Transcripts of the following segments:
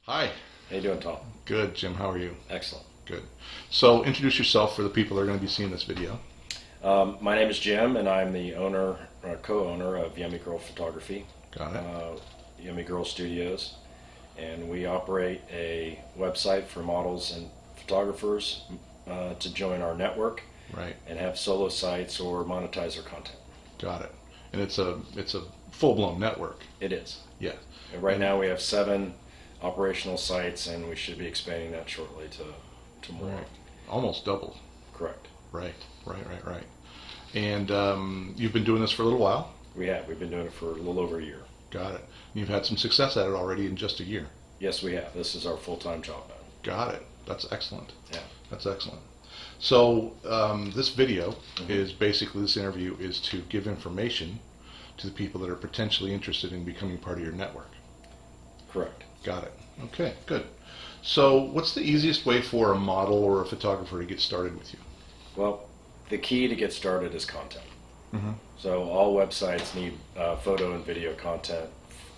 Hi. How you doing, Tom? Good, Jim. How are you? Excellent. Good. So introduce yourself for the people that are going to be seeing this video. My name is Jim, and I'm the owner, co-owner of Yummy Girl Photography, Got it. Yummy Girl Studios, and we operate a website for models and photographers to join our network Right. and have solo sites or monetize their content. Got it. And it's a full-blown network. It is. Yeah. And right now we have 7 operational sites, and we should be expanding that shortly to more. Right. Almost double. Correct. Right. Right. And you've been doing this for a little while. We have. We've been doing it for a little over a year. Got it. You've had some success at it already in just a year. Yes, we have. This is our full-time job now. Got it. That's excellent. Yeah. That's excellent. So this video is basically, this interview is to give information to the people that are potentially interested in becoming part of your network. Correct. Got it. Okay, good. So what's the easiest way for a model or a photographer to get started with you? Well, the key to get started is content. Mm-hmm. So all websites need photo and video content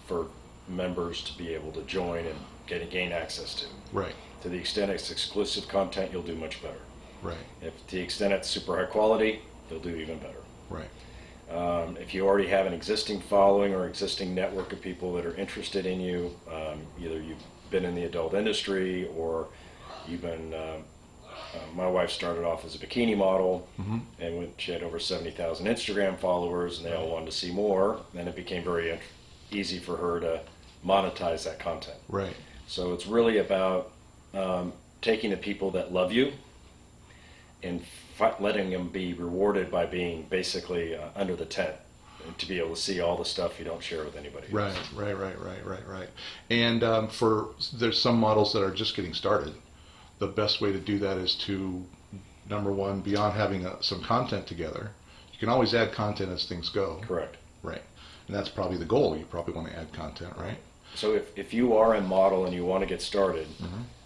for members to be able to join and gain access to. Right, To the extent it's exclusive content, you'll do much better. right, If to the extent it's super high quality, you'll do even better. right, If you already have an existing following or existing network of people that are interested in you, either you've been in the adult industry or you've been, my wife started off as a bikini model, and when she had over 70,000 Instagram followers and they all wanted to see more, then it became very easy for her to monetize that content. right, So it's really about taking the people that love you and letting them be rewarded by being basically under the tent and to be able to see all the stuff you don't share with anybody right, else. right. And there's some models that are just getting started. The best way to do that is to, number one, beyond having some content together, you can always add content as things go. Correct. Right. And that's probably the goal. You probably want to add content, right? So if you are a model and you want to get started,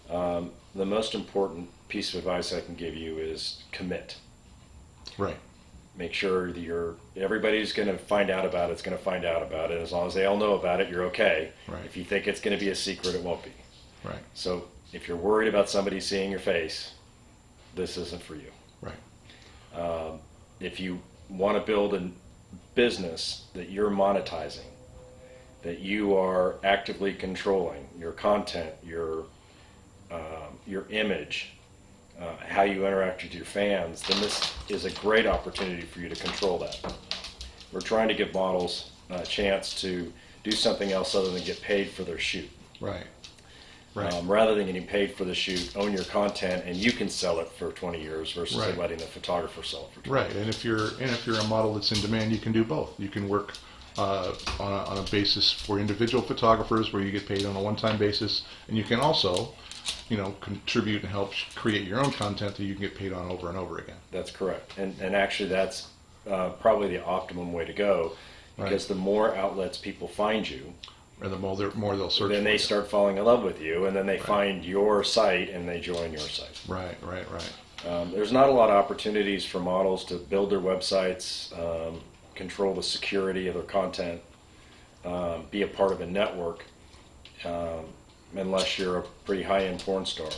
the most important piece of advice I can give you is commit. Right. Make sure that everybody's going to find out about it. It's going to find out about it. As long as they all know about it, you're okay. Right. If you think it's going to be a secret, it won't be. Right. So if you're worried about somebody seeing your face, this isn't for you. Right. If you want to build a business that you're monetizing, that you are actively controlling your content, your image, how you interact with your fans, then this is a great opportunity for you to control that. We're trying to give models a chance to do something else other than get paid for their shoot. Right. Right. Rather than getting paid for the shoot, own your content and you can sell it for 20 years versus Right. letting the photographer sell it for 20 Right, and if you're a model that's in demand, you can do both. You can work on a basis for individual photographers where you get paid on a one-time basis, and you can also, contribute and help create your own content that you can get paid on over and over again. That's correct. And actually that's probably the optimum way to go, because Right. the more outlets people find you, And the more they'll search. then for they you. start falling in love with you, and then they find your site and they join your site. Right. There's not a lot of opportunities for models to build their websites, control the security of their content, be a part of a network, unless you're a pretty high-end porn star.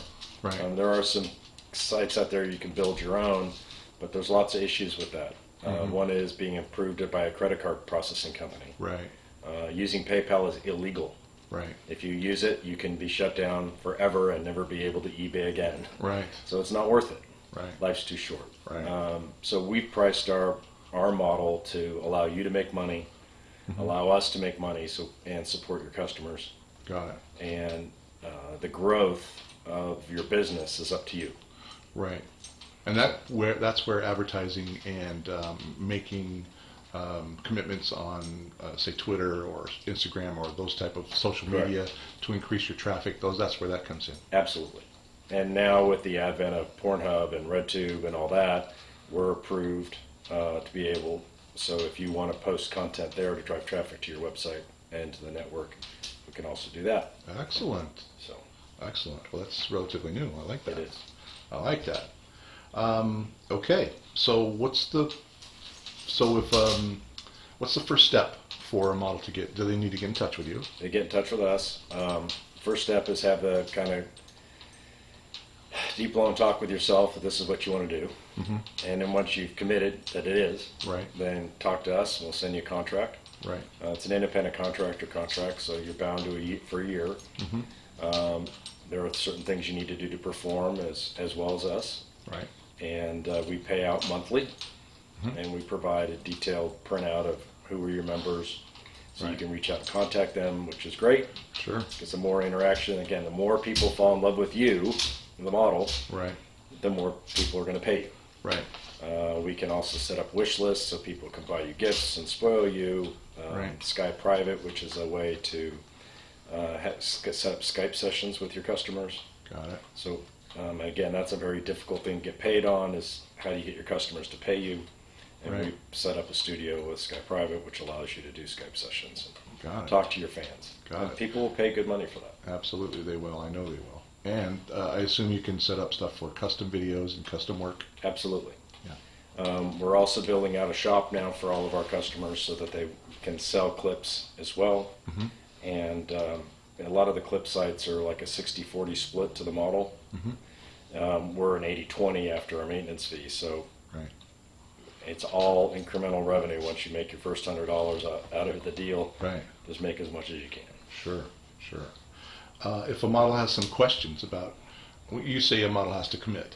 Right. There are some sites out there you can build your own, but there's lots of issues with that. One is being approved by a credit card processing company. Right. Using PayPal is illegal. Right. If you use it, you can be shut down forever and never be able to eBay again. Right. So it's not worth it. Right. Life's too short. Right. So we've priced our model to allow you to make money, allow us to make money, and support your customers. Got it. And the growth of your business is up to you. Right. And that's where advertising and making commitments on, say, Twitter or Instagram or those type of social media to increase your traffic, that's where that comes in. Absolutely. And now with the advent of Pornhub and RedTube and all that, we're approved to be able, so if you want to post content there to drive traffic to your website and to the network, we can also do that. Excellent. So Excellent. Well, that's relatively new. I like that. it is. I like that. Okay. So what's the first step for a model to get? Do they need to get in touch with you? They get in touch with us. first step is have the kind of deep long talk with yourself that this is what you want to do. And then once you've committed that it is, Right. then talk to us and we'll send you a contract. Right. It's an independent contractor contract, so you're bound to for a year. There are certain things you need to do to perform as well as us. Right. And we pay out monthly, and we provide a detailed printout of who are your members, so you Right. can reach out and contact them, which is great. Sure. Because the more interaction, again, the more people fall in love with you, the model, Right. the more people are going to pay you. Right. We can also set up wish lists so people can buy you gifts and spoil you. Right. Skype Private, which is a way to set up Skype sessions with your customers. Got it. So again, that's a very difficult thing to get paid on, is how do you get your customers to pay you? And Right. we set up a studio with Skype Private, which allows you to do Skype sessions Got and it. talk to your fans. Got And it. people will pay good money for that. Absolutely, they will. I know they will. And I assume you can set up stuff for custom videos and custom work. Absolutely. Yeah. We're also building out a shop now for all of our customers so that they can sell clips as well. And a lot of the clip sites are like a 60-40 split to the model. We're an 80-20 after our maintenance fee, so Right. it's all incremental revenue. Once you make your first $100 out of the deal, Right. just make as much as you can. Sure. Sure. If a model has some questions about, you say a model has to commit.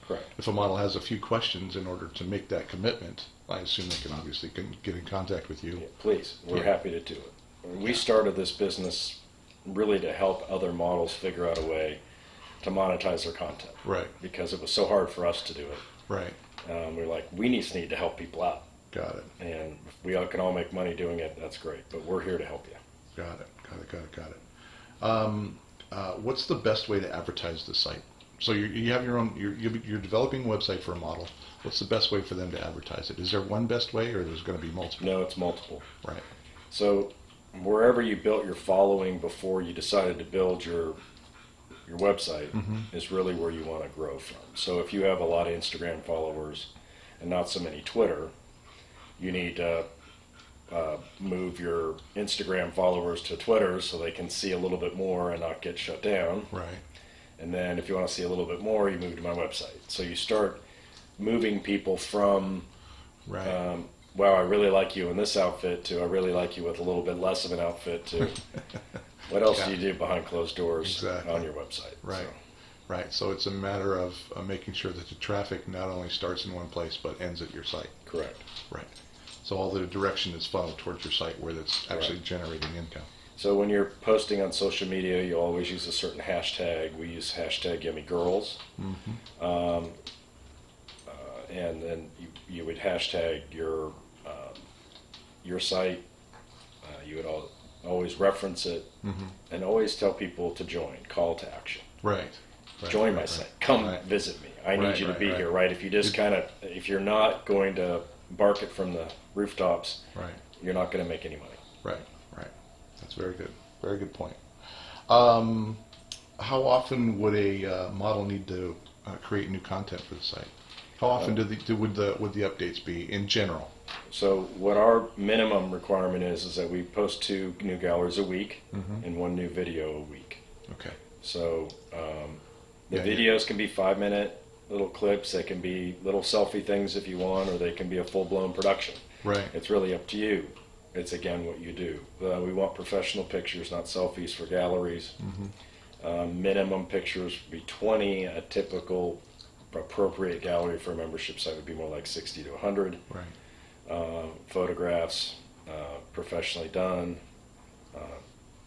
Correct. If a model has a few questions in order to make that commitment, I assume they can obviously get in contact with you. Yeah, please, we're Yeah. happy to do it. We started this business really to help other models figure out a way to monetize their content, Right. because it was so hard for us to do it. Right. We're like, we just need to help people out, Got it. and if we all can all make money doing it, that's great. But we're here to help you. Got it. Got it. Got it. Got it. What's the best way to advertise the site? So you have your own. You're developing a website for a model. What's the best way for them to advertise it? Is there one best way, or there's going to be multiple? No, it's multiple. Right. So wherever you built your following before you decided to build your website is really where you want to grow from. So if you have a lot of Instagram followers and not so many Twitter, you need to move your Instagram followers to Twitter so they can see a little bit more and not get shut down. Right. And then if you want to see a little bit more, you move to my website. So you start moving people from, Right. wow, I really like you in this outfit, to I really like you with a little bit less of an outfit, to what else do you do behind closed doors Exactly. on your website? Right. So, Right. So it's a matter of making sure that the traffic not only starts in one place but ends at your site. correct. Right. So all the direction is funneled towards your site where that's actually Right. generating income. So when you're posting on social media, you always use a certain hashtag. We use hashtag YummyGirls. And then you would hashtag your site. You would always reference it, and always tell people to join. Call to action. Right. Right. Join right, my right. site. Come Right. visit me. I need Right, you to right, be right. here, right? If you just if you're not going to bark it from the rooftops, Right. you're not going to make any money. Right. Right. That's very good. Very good point. How often would a model need to create new content for the site? How often would the updates be in general? So what our minimum requirement is that we post 2 new galleries a week and 1 new video a week. Okay. So the Yeah, videos can be 5-minute little clips. They can be little selfie things if you want, or they can be a full-blown production. Right. It's really up to you. It's again what you do. We want professional pictures, not selfies for galleries. Minimum pictures would be 20. A typical appropriate gallery for a membership site would be more like 60 to 100. Right. Photographs, professionally done,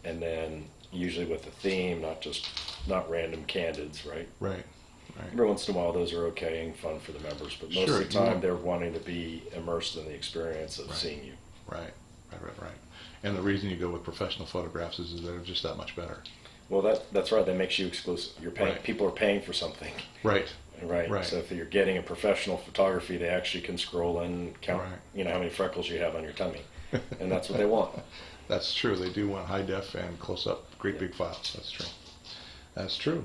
and then usually with a theme, not random candids, right? Right. Right. Every once in a while, those are okay and fun for the members, but most Sure, of the time, they're wanting to be immersed in the experience of seeing you. Right. Right. Right. Right. And the reason you go with professional photographs is they're just that much better. Well, that's right. That makes you exclusive. You're paying. Right. People are paying for something, Right. right? Right. So if you're getting a professional photography, they actually can scroll and count, Right. how many freckles you have on your tummy, and that's what they want. That's true. They do want high def and close up, great big files. That's true. That's true.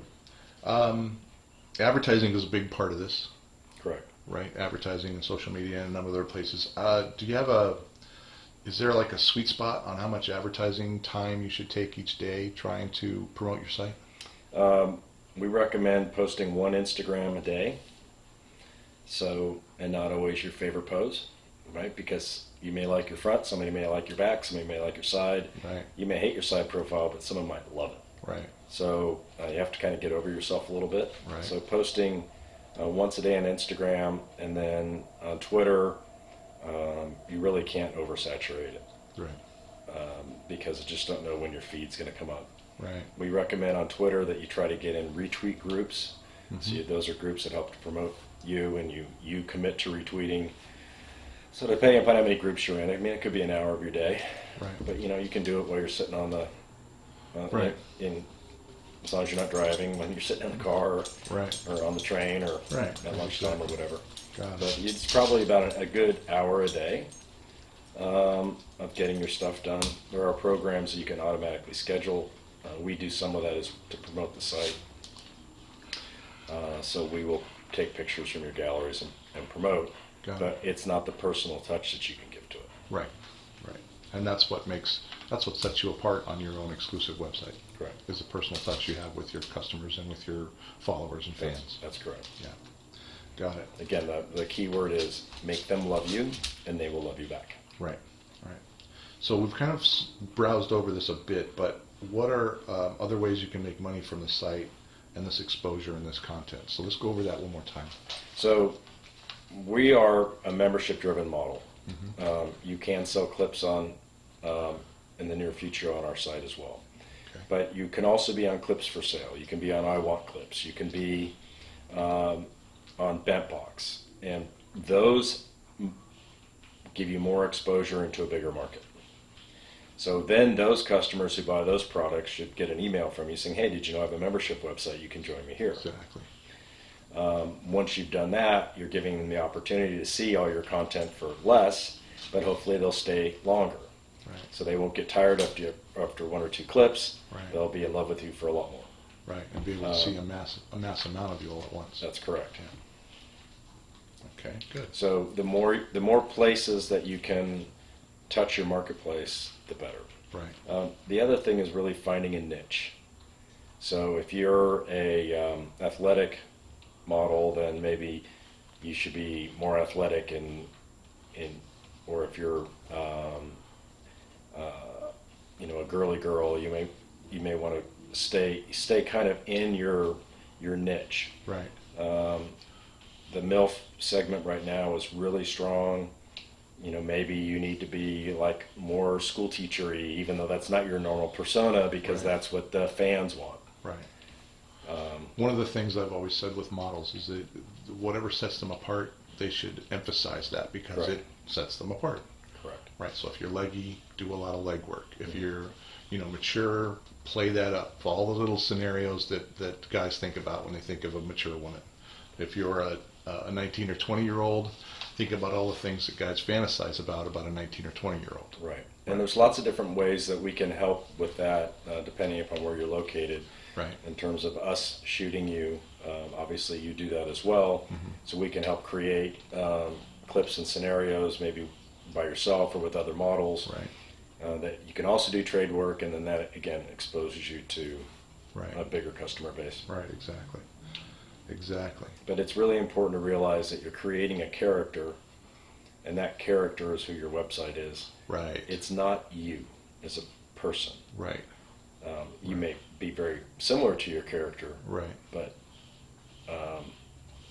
Advertising is a big part of this, Correct. right? Advertising and social media and a number of other places. Do you have a is there like a sweet spot on how much advertising time you should take each day trying to promote your site? We recommend posting one Instagram a day. So, and not always your favorite pose, right? Because you may like your front, somebody may like your back, somebody may like your side. Right. You may hate your side profile, but someone might love it. Right. So you have to kind of get over yourself a little bit. Right. So posting once a day on Instagram, and then on Twitter, you really can't oversaturate it. Right. Because you just don't know when your feed's going to come up. Right. We recommend on Twitter that you try to get in retweet groups. Mm-hmm. So those are groups that help to promote you, and you commit to retweeting. So depending upon how many groups you're in, I mean, it could be an hour of your day. Right. But you can do it while you're sitting on the right. as long as you're not driving, when you're sitting in the car, or, right. or on the train, or right. at lunchtime, or whatever. Got it. But it's probably about a good hour a day of getting your stuff done. There are programs that you can automatically schedule. We do some of that is to promote the site. So we will take pictures from your galleries and promote, but it's not the personal touch that you can give to it. Right, right. And that's what sets you apart on your own exclusive website. Correct. Is the personal touch you have with your customers and with your followers and fans. That's correct. Yeah. Got it. Again, the key word is make them love you, and they will love you back. Right, right. So we've kind of browsed over this a bit, but what are other ways you can make money from the site and this exposure and this content? So let's go over that one more time. So we are a membership-driven model. Mm-hmm. You can sell clips on in the near future on our site as well. Okay. But you can also be on clips for sale. You can be on I Want Clips. You can be on BentBox. And those give you more exposure into a bigger market. So then those customers who buy those products should get an email from you saying, hey, did you know I have a membership website? You can join me here. Exactly. Once you've done that, you're giving them the opportunity to see all your content for less, but hopefully they'll stay longer. Right. So they won't get tired after one or two clips. Right. They'll be in love with you for a lot more. Right, and be able to see a mass amount of you all at once. That's correct. Yeah. Okay, good. So the more places that you can touch your marketplace, the better. Right. The other thing is really finding a niche. So if you're a athletic model, then maybe you should be more athletic or if you're a girly girl, you may want to stay kind of in your niche. Right. The MILF segment right now is really strong. Maybe you need to be like more school teachery, even though that's not your normal persona, because right. that's what the fans want. Right. One of the things I've always said with models is that whatever sets them apart, they should emphasize that because Correct. it sets them apart. Correct. Right. So if you're leggy, do a lot of leg work. If you're, mature, play that up. All the little scenarios that guys think about when they think of a mature woman. If you're a 19 or 20-year-old, think about all the things that guys fantasize about a 19 or 20-year-old. Right. And there's lots of different ways that we can help with that, depending upon where you're located. Right. In terms of us shooting you, obviously you do that as well. Mm-hmm. So we can help create clips and scenarios, maybe by yourself or with other models. Right. That you can also do trade work, and then that again exposes you to right. a bigger customer base. Right. Exactly. Exactly. But it's really important to realize that you're creating a character, and that character is who your website is. Right. It's not you as a person. Right. You may be very similar to your character, right. but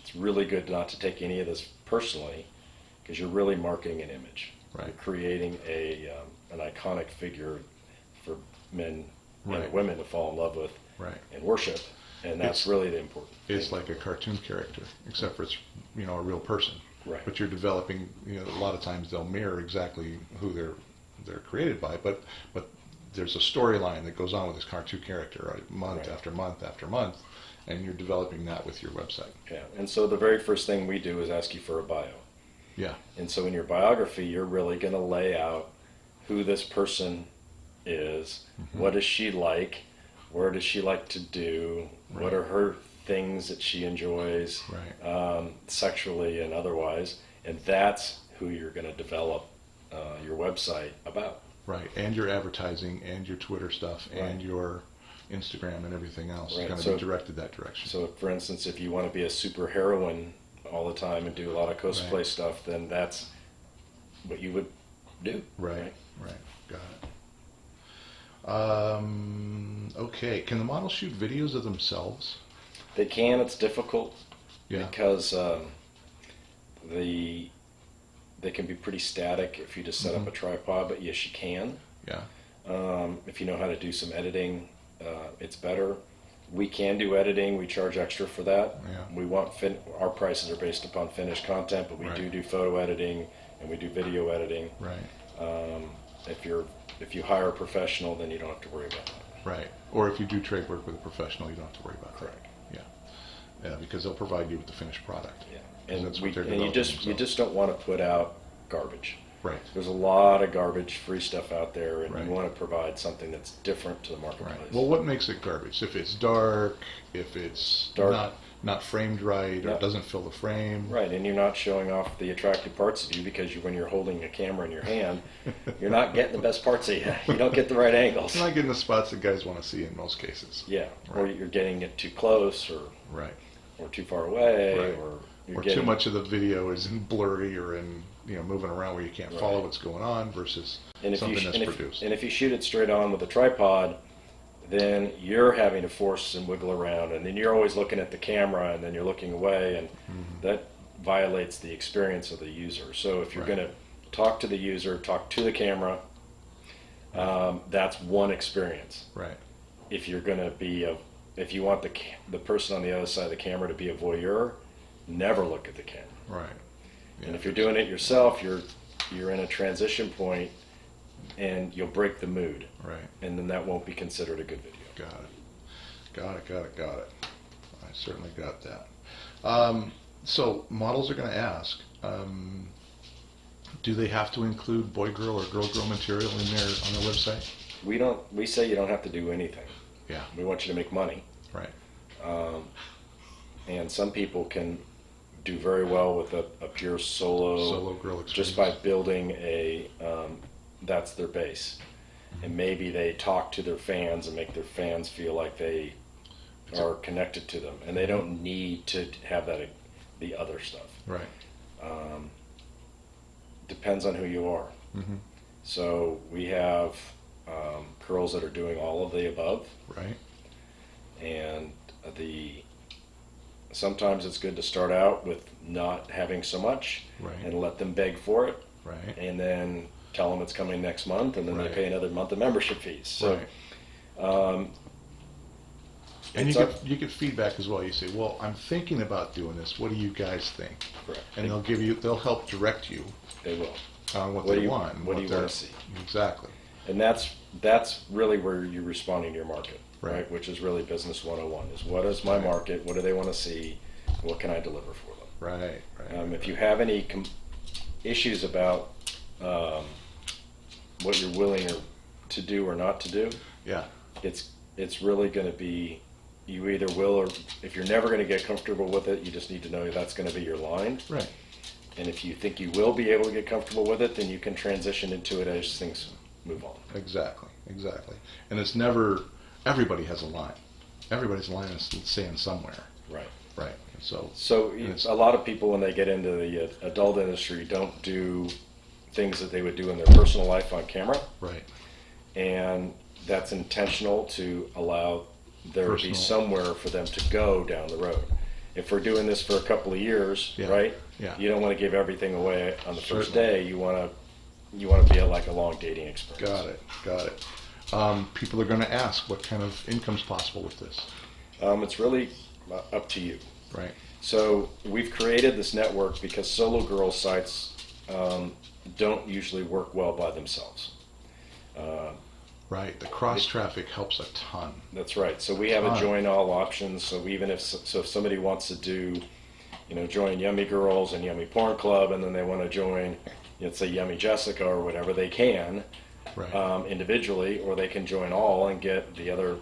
it's really good not to take any of this personally, because you're really marketing an image. Right. You're creating an iconic figure for men right. and women to fall in love with right. and worship, and that's really the important thing. It's like a cartoon character, except for it's a real person. Right. But you're developing. A lot of times they'll mirror exactly who they're created by, but there's a storyline that goes on with this cartoon character, right? Month right. after month after month, and you're developing that with your website. Yeah, and so the very first thing we do is ask you for a bio. Yeah. And so in your biography, you're really going to lay out who this person is, mm-hmm. what is she like, where does she like to do, right. what are her things that she enjoys, right. Sexually and otherwise, and that's who you're going to develop your website about. Right, and your advertising and your Twitter stuff and your Instagram and everything else is going to be directed that direction. So, for instance, if you want to be a super heroine all the time and do a lot of cosplay stuff, then that's what you would do. Right. Got it. Okay, can the models shoot videos of themselves? They can. It's difficult because they can be pretty static if you just set up a tripod, but yes, you can. Yeah. If you know how to do some editing, it's better. We can do editing. We charge extra for that. Yeah. We want our prices are based upon finished content, but we do photo editing and we do video editing. Right. If you hire a professional, then you don't have to worry about that. Right. Or if you do trade work with a professional, you don't have to worry about Correct. that. Yeah. Yeah, because they'll provide you with the finished product. Yeah. And, that's what they're you just don't want to put out garbage. Right. There's a lot of garbage, free stuff out there, and Right. you want to provide something that's different to the marketplace. Right. Well, what makes it garbage? If it's dark, if it's not framed right, or doesn't fill the frame. Right, and you're not showing off the attractive parts of you because when you're holding a camera in your hand, you're not getting the best parts of you. You don't get the right angles. You're not getting the spots that guys want to see in most cases. Yeah, Right. or you're getting it too close, or too far away, Right. or too much of the video is in blurry or in moving around where you can't follow what's going on versus something that's produced. And if you shoot it straight on with a tripod, then you're having to force and wiggle around, and then you're always looking at the camera, and then you're looking away, and that violates the experience of the user. So if you're going to talk to the user, talk to the camera, that's one experience. Right. If you're going to if you want the person on the other side of the camera to be a voyeur, never look at the camera. Right. Yeah, and if you're doing it yourself, you're in a transition point, and you'll break the mood. Right. And then that won't be considered a good video. Got it. I certainly got that. So models are going to ask, do they have to include boy-girl or girl-girl material on their website? We say you don't have to do anything. Yeah. We want you to make money. Right. And some people can do very well with a pure solo girl experience. just by building that's their base. And maybe they talk to their fans and make their fans feel like they are connected to them, and they don't need to have the other stuff. Right. Depends on who you are. So we have girls that are doing all of the above. Right. And sometimes it's good to start out with not having so much, and let them beg for it, and then tell them it's coming next month, and then they pay another month of membership fees. So, and you get feedback as well. You say, "Well, I'm thinking about doing this. What do you guys think?" Correct. And they'll help direct you. They will. On what they want. What do you want to see? Exactly. And that's really where you're responding to your market, right? Which is really business 101. Is what is my market? What do they want to see? What can I deliver for them? Right. If you have any issues about what you're willing to do or not to do, it's really going to be, you either will, or if you're never going to get comfortable with it, you just need to know that's going to be your line. Right. And if you think you will be able to get comfortable with it, then you can transition into it as things move on. Exactly. And it's never, everybody has a line. Everybody's line is saying somewhere. Right. So a lot of people, when they get into the adult industry, don't do things that they would do in their personal life on camera. Right. And that's intentional to allow there to be somewhere for them to go down the road. If we're doing this for a couple of years, right? Yeah. You don't want to give everything away on the first day. You want to be like a long dating experience. Got it. People are going to ask, what kind of income's possible with this? It's really up to you. Right. So we've created this network because solo girl sites don't usually work well by themselves. Right. The cross traffic helps a ton. That's right. So we have a join all option. So even if somebody wants to do, join Yummy Girls and Yummy Porn Club, and then they want to join, let's say Yummy Jessica or whatever, they can individually, or they can join all and get the other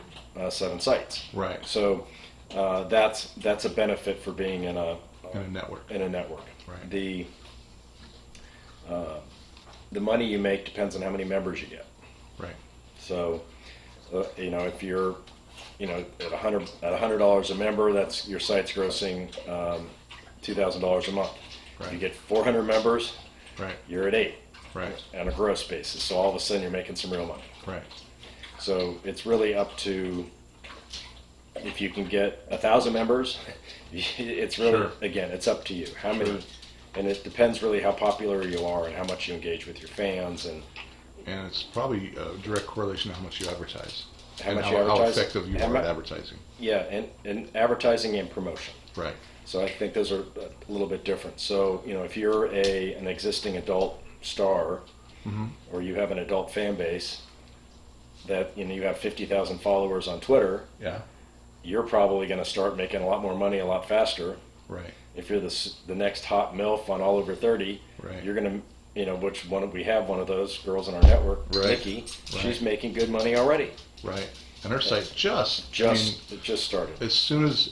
7 sites. Right. So that's a benefit for being in a network. In a network. Right. the money you make depends on how many members you get. Right. So, if you're, at $100 a member, that's your site's grossing $2,000 a month. Right. If you get 400 members, Right. you're at 8. Right. On a gross basis. So all of a sudden you're making some real money. Right. So it's really up to, if you can get 1,000 members, it's really, Sure. again, it's up to you. How many, Sure. and it depends really how popular you are and how much you engage with your fans and And it's probably a direct correlation to how much you advertise. how and much you how advertise. effective you How are mu- at advertising. Yeah, and advertising and promotion. Right. So I think those are a little bit different. So, if you're an existing adult star, or you have an adult fan base that, you have 50,000 followers on Twitter, Yeah. you're probably going to start making a lot more money a lot faster. Right. If you're the next hot MILF on All Over 30, Right. you're going to, we have one of those girls in our network, Right. Nikki. Right. She's making good money already. Right. And her site It just started. as soon as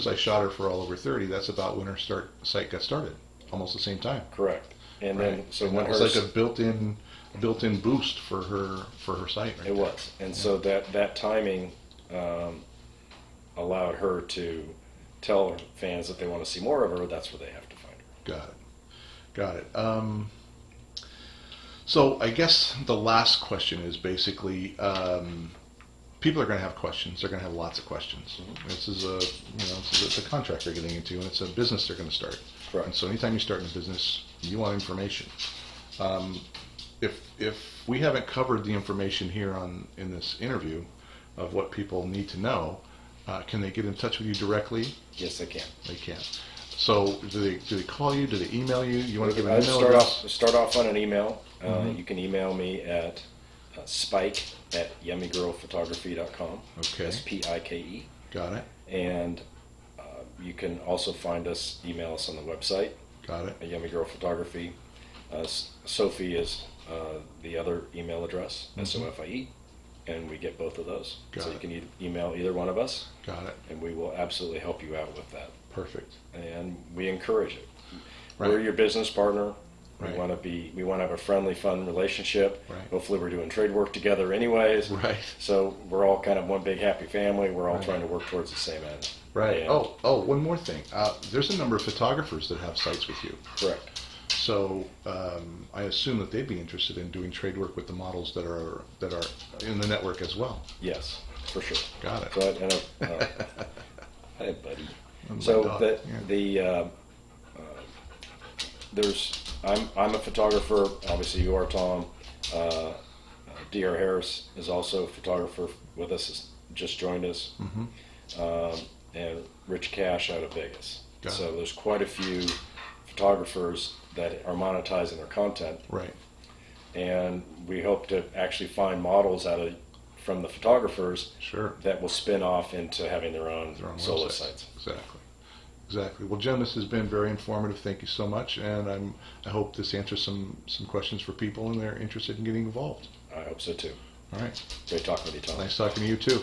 I shot her for All Over 30, that's about when her site got started, almost the same time. Correct. And Right. then, so and when that was hers, like a built-in boost for her site. Right it there. was. And so that timing allowed her to tell her fans that they want to see more of her. That's where they have to find her. Got it. So I guess the last question is basically, people are going to have questions. They're going to have lots of questions. This is a contract they're getting into, and it's a business they're going to start. Correct. And so anytime you start in a business, you want information. If we haven't covered the information here in this interview of what people need to know, can they get in touch with you directly? Yes, they can. They can. So do they call you? Do they email you? You want to give an I'd email start address? start off on an email. You can email me at spike@yummygirlphotography.com. Okay. SPIKE. Got it. And you can also email us on the website Got it. at Yummy Girl Photography. Sophie is the other email address, SOFIE, and we get both of those. Got so it. you can email either one of us, Got it. and we will absolutely help you out with that. Perfect. And we encourage it. Right. We're your business partner. Right. We want to have a friendly, fun relationship. Right. Hopefully, we're doing trade work together, anyways. Right. So we're all kind of one big happy family. We're all Right. trying to work towards the same end. Right. And- One more thing. There's a number of photographers that have sites with you. Correct. So I assume that they'd be interested in doing trade work with the models that are in the network as well. Yes, for sure. Got it. So, hi, buddy. And my So dog, yeah. I'm a photographer. Obviously, you are, Tom. D.R. Harris is also a photographer with us. Has just joined us. And Rich Cash out of Vegas. Got So it. there's quite a few photographers that are monetizing their content, Right. and we hope to actually find models from the photographers Sure. that will spin off into having their own Their own solo websites. sites. Exactly. Well, Jim, this has been very informative. Thank you so much, and I hope this answers some questions for people, and they're interested in getting involved. I hope so too. All right. Great talking with you, Tom. Nice talking to you too.